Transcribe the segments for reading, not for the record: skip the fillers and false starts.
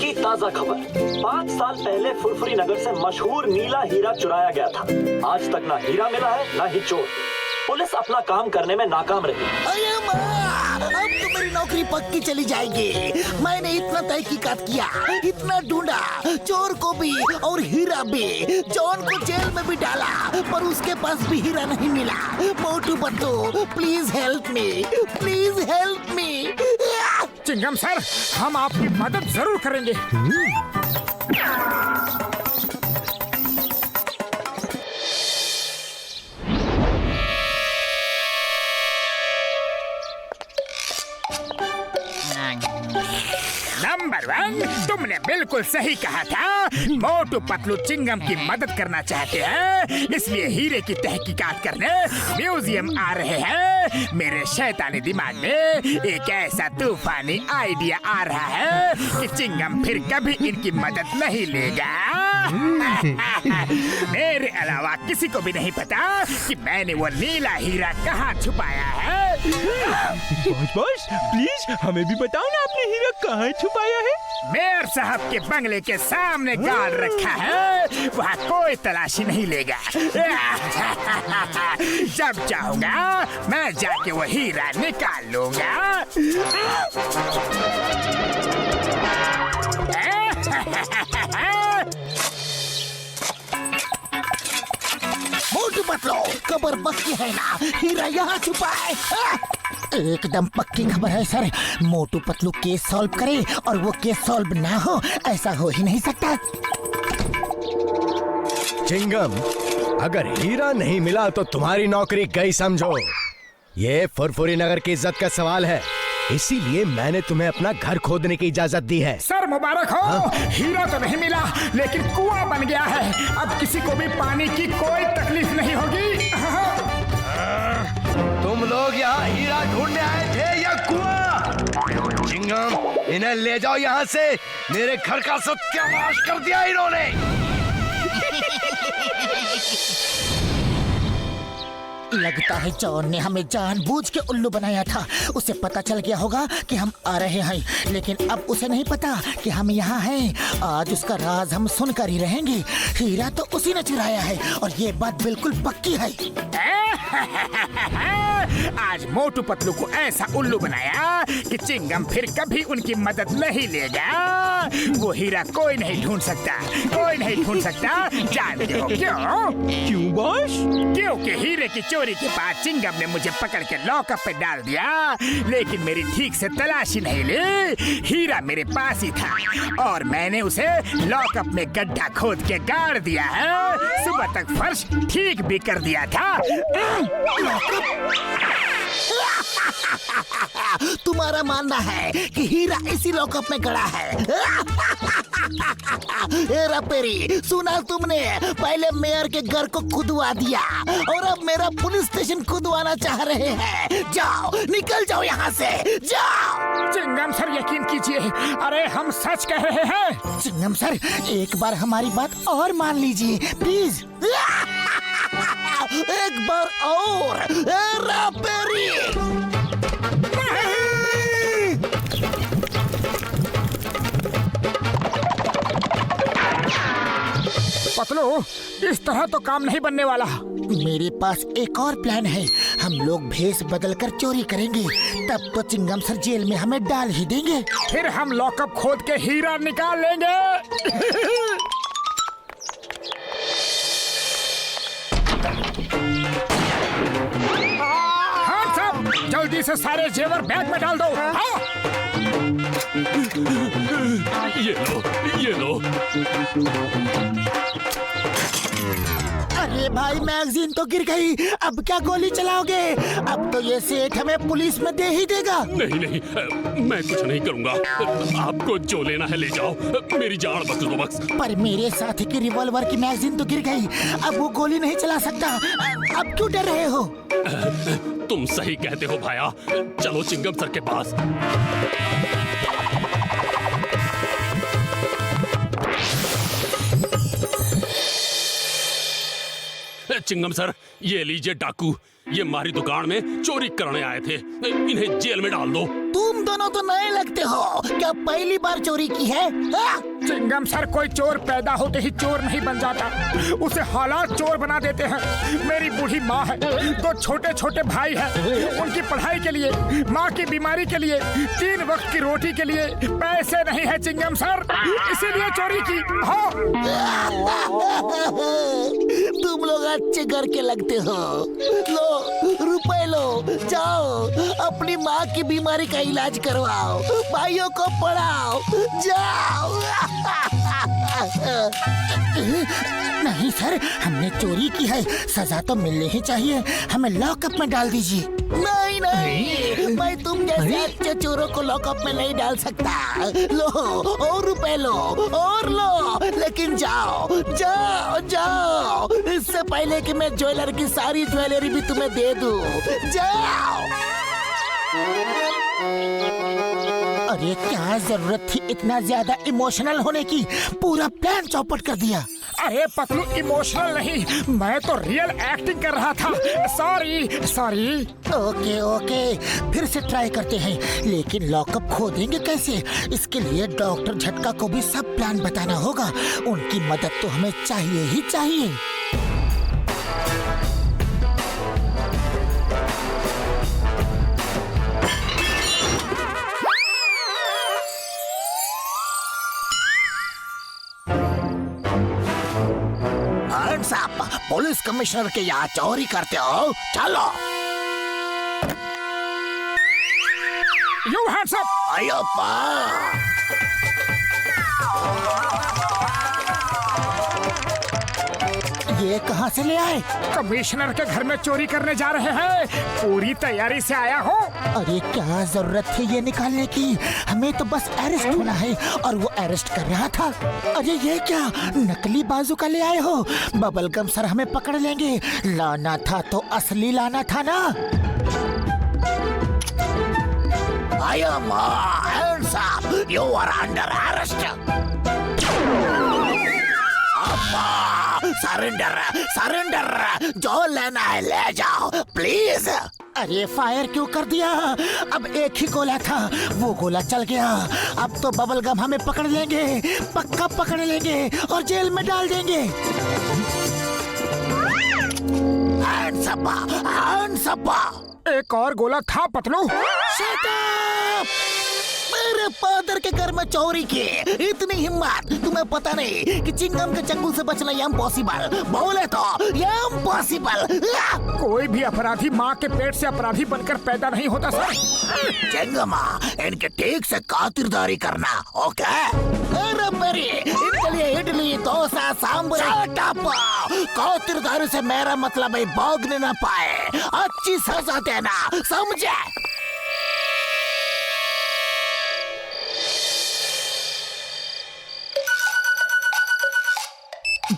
की ताजा खबर। 5 साल पहले फुरफुरी नगर से मशहूर नीला हीरा चुराया गया था। आज तक ना हीरा मिला है ना ही चोर। पुलिस अपना काम करने में नाकाम रही। अरे माँ, अब तो मेरी नौकरी पक्की चली जाएगी। मैंने इतना तहकीकात किया, इतना ढूंढा, चोर को भी और हीरा भी। जॉन को जेल में भी डाला, पर उसके पास भी हीरा नहीं मिला। Motu Patlu, please help me, please help me. Chingam sir, हम आपकी मदद जरूर करेंगे। नंबर 1, तुमने बिल्कुल सही कहा था। मोटू पतलू चिंगम की मदद करना चाहते हैं, इसलिए हीरे की तहकीकात करने म्यूजियम आ रहे हैं। मेरे शैतानी दिमाग में एक ऐसा तूफानी आइडिया आ रहा है कि चिंगम फिर कभी इनकी मदद नहीं लेगा। मेरे अलावा किसी को भी नहीं पता कि मैंने वो नीला हीरा कहाँ छुपाया है। बॉस प्लीज हमें भी बताओ ना, आपने हीरा कहाँ छुपाया है? मेयर साहब के बंगले के सामने गाड़ रखा है, वहाँ कोई तलाशी नहीं लेगा। जब चाहूंगा मैं जाके वो हीरा निकाल लूंगा। मोटू पतलू, खबर पक्की है ना? हीरा यहाँ छुपा है। एकदम पक्की खबर है sir. Motu Patlu case solve करे और वो केस सॉल्व ना हो, ऐसा हो ही नहीं सकता। चिंगम, अगर हीरा नहीं मिला तो तुम्हारी नौकरी गई समझो। ये फुरफुरी नगर की इज्जत का सवाल है, इसीलिए मैंने तुम्हें अपना घर खोदने की इजाजत दी है। सर मुबारक हो। हीरा तो नहीं मिला, लेकिन कुआं बन गया है। अब किसी को भी पानी की कोई तकलीफ नहीं होगी। तुम लोग यहाँ हीरा ढूंढने आए थे या कुआं? चिंगम, इन्हें ले जाओ यहाँ से। मेरे घर का सत्यानाश कर दिया इन्होंने। लगता है जॉन ने हमें जानबूझ के उल्लू बनाया था। उसे पता चल गया होगा कि हम आ रहे हैं, लेकिन अब उसे नहीं पता कि हम यहाँ हैं। आज उसका राज हम सुनकर ही रहेंगे। हीरा तो उसी ने चुराया है और ये बात बिल्कुल पक्की है। आज मोटू पतलू को ऐसा उल्लू बनाया कि चिंगम फिर कभी उनकी मदद नहीं लेगा। वो हीरा कोई नहीं ढूंढ सकता, कोई नहीं ढूंढ सकता। जानते हो क्यों? क्यों बॉस? क्योंकि हीरे की चोरी के बाद चिंगम ने मुझे पकड़ के लॉकअप पे डाल दिया, लेकिन मेरी ठीक से तलाशी नहीं ली। हीरा मेरे पास ही था और मैंने उसे लॉकअप में गड्ढा खोद के गाड़ दिया है। सुबह तक फर्श ठीक भी कर दिया था। तुम्हारा मानना है कि हीरा इसी लॉकअप में गड़ा है? हेरा पेरी, सुना तुमने? पहले मेयर के घर को खुदवा दिया और अब मेरा पुलिस स्टेशन खुदवाना चाह रहे हैं। जाओ, निकल जाओ यहाँ से, जाओ। चिंगम सर, यकीन कीजिए, अरे हम सच कह रहे हैं। चिंगम सर, एक बार हमारी बात और मान लीजिए प्लीज। एक बार और। हेरा पेरी, पतलू, इस तरह तो काम नहीं बनने वाला। मेरे पास एक और प्लान है। हम लोग भेष बदलकर चोरी करेंगे, तब तो चिंगम सर जेल में हमें डाल ही देंगे। फिर हम लॉकअप खोद के हीरा निकाल लेंगे। हाँ सब, जल्दी से सारे जेवर बैग में डाल दो। हाँ। ये लो। अरे भाई, मैगजीन तो गिर गई। अब क्या गोली चलाओगे? अब तो ये सेठ हमें पुलिस में दे ही देगा। नहीं, मैं कुछ नहीं करूंगा। आपको जो लेना है ले जाओ, मेरी जान बख्श दो बस। पर मेरे साथी की रिवॉल्वर की मैगजीन तो गिर गई, अब वो गोली नहीं चला सकता। अब क्यों डर रहे हो? तुम सही कहते हो भाया। चलो चिंगम सर के पास। चिंगम सर, ये लीजिए डाकू। ये हमारी दुकान में चोरी करने आए थे। इन्हें जेल में डाल दो। तुम दोनों तो नए लगते हो, क्या पहली बार चोरी की है? हाँ? चिंगम सर, कोई चोर पैदा होते ही चोर नहीं बन जाता, उसे हालात चोर बना देते हैं। मेरी बूढ़ी माँ है, 2 छोटे छोटे भाई हैं, उनकी पढ़ाई के लिए, माँ की बीमारी के लिए, 3 वक्त की रोटी के लिए पैसे नहीं है चिंगम सर, इसीलिए चोरी की। हाँ। तुम लोग अच्छे घर के लगते हो। लो रुपए लो, जाओ अपनी माँ की बीमारी का इलाज करवाओ, भाइयों को पढ़ाओ, जाओ। नहीं सर, हमने चोरी की है, सजा तो मिलनी ही चाहिए, हमें लॉकअप में डाल दीजिए। नहीं नहीं, मैं तुम जैसे अच्छे चोरों को लॉकअप में नहीं डाल सकता। लो और रुपए लो और लो, लेकिन जाओ जाओ जाओ, इससे पहले कि मैं ज्वेलर की सारी ज्वेलरी भी तुम्हें दे दूं। जाओ। अरे क्या जरूरत थी इतना ज्यादा इमोशनल होने की, पूरा प्लान चौपट कर दिया। अरे पतलू, इमोशनल नहीं, मैं तो रियल एक्टिंग कर रहा था। Sorry sorry. ओके ओके, फिर से ट्राई करते हैं, लेकिन लॉकअप खोदेंगे कैसे? इसके लिए डॉक्टर झटका को भी सब प्लान बताना होगा, उनकी मदद तो हमें चाहिए ही चाहिए। साहब, पुलिस कमिश्नर के यहाँ चोरी करते हो? चलो। You hands up! अय्योप्पा! ये कहाँ से ले आए? कमिश्नर के घर में चोरी करने जा रहे हैं, पूरी तैयारी से आया हूँ। अरे क्या जरूरत थी ये निकालने की, हमें तो बस अरेस्ट होना है, और वो अरेस्ट कर रहा था। अरे ये क्या नकली बाजूका ले आए हो? बबलगम सर हमें पकड़ लेंगे, लाना था तो असली लाना था ना। I am hands up. You are under arrest. Surrender surrender, जो लेना है ले जाओ प्लीज। अरे फायर क्यों कर दिया? अब एक ही गोला था, वो गोला चल गया। अब तो बबलगम हमें पकड़ लेंगे, पक्का पकड़ लेंगे और जेल में डाल देंगे। Hands up, hands up. एक और गोला था पतलू। Shut up! मेरे फादर के घर में चोरी की, इतनी हिम्मत? तुम्हें पता नहीं कि चिंगम के चंगुल से बचना इम्पॉसिबल, बोले तो इम्पॉसिबल। कोई भी अपराधी माँ के पेट से अपराधी बनकर पैदा नहीं होता सर। चिंगमा, इनके ठीक से खातिरदारी करना, ओके? अरे मेरी, इनके लिए इडली डोसा सांभर। खातिरदारी से मेरा मतलब है भोगने न पाए, अच्छी सजा देना, समझे?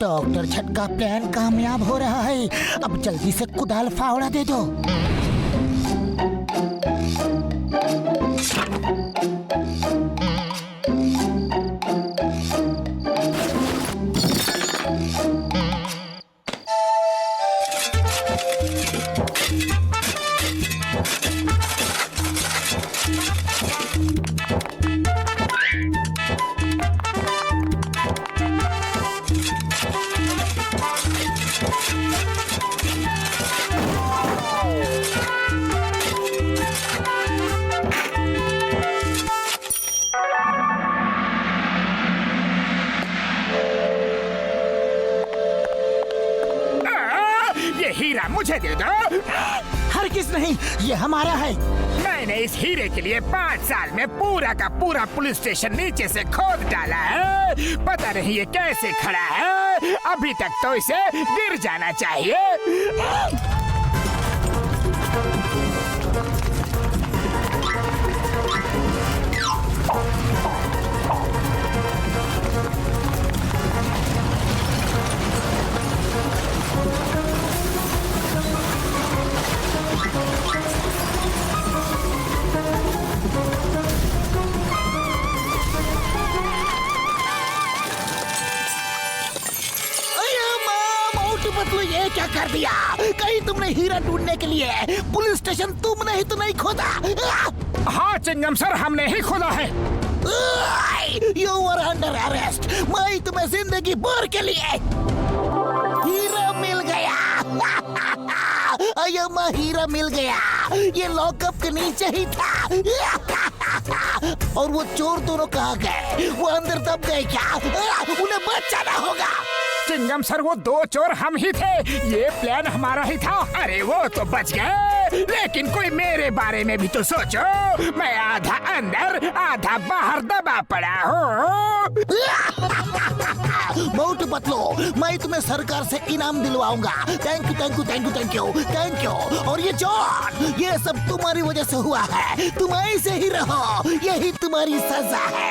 डॉक्टर झटका प्लान कामयाब हो रहा है, अब जल्दी से कुदाल फावड़ा दे दो। हीरा मुझे दे दो। हरगिज़ नहीं, ये हमारा है। मैंने इस हीरे के लिए 5 साल में पूरा का पूरा पुलिस स्टेशन नीचे से खोद डाला है। पता नहीं ये कैसे खड़ा है, अभी तक तो इसे गिर जाना चाहिए। ये क्या कर कर दिया। कहीं तुमने हीरा ढूंढने के लिए पुलिस स्टेशन तुमने ही तो नहीं खोदा? हाँ चिंगम सर, हमने ही खोदा है। You are under arrest. मैं तुम्हें जिंदगी भर के लिए हीरा मिल गया। अय्यम्मा, हीरा मिल गया। ये लॉकअप के नीचे ही था। और वो चोर दोनों कहाँ गए? वो अंदर दब गए क्या? उन्हें बचाना होगा। चिंगम सर, वो दो चोर हम ही थे। ये प्लान हमारा ही था। अरे वो तो बच गए, लेकिन कोई मेरे बारे में भी तो सोचो। मैं आधा अंदर आधा बाहर दबा पड़ा हूँ। मोटू पतलू, मैं तुम्हें सरकार से इनाम दिलवाऊंगा। Thank you thank you thank you thank you thank you. और ये जॉन, ये सब तुम्हारी वजह से हुआ है। तुम ऐसे ही रहो, यही तुम्हारी सजा है।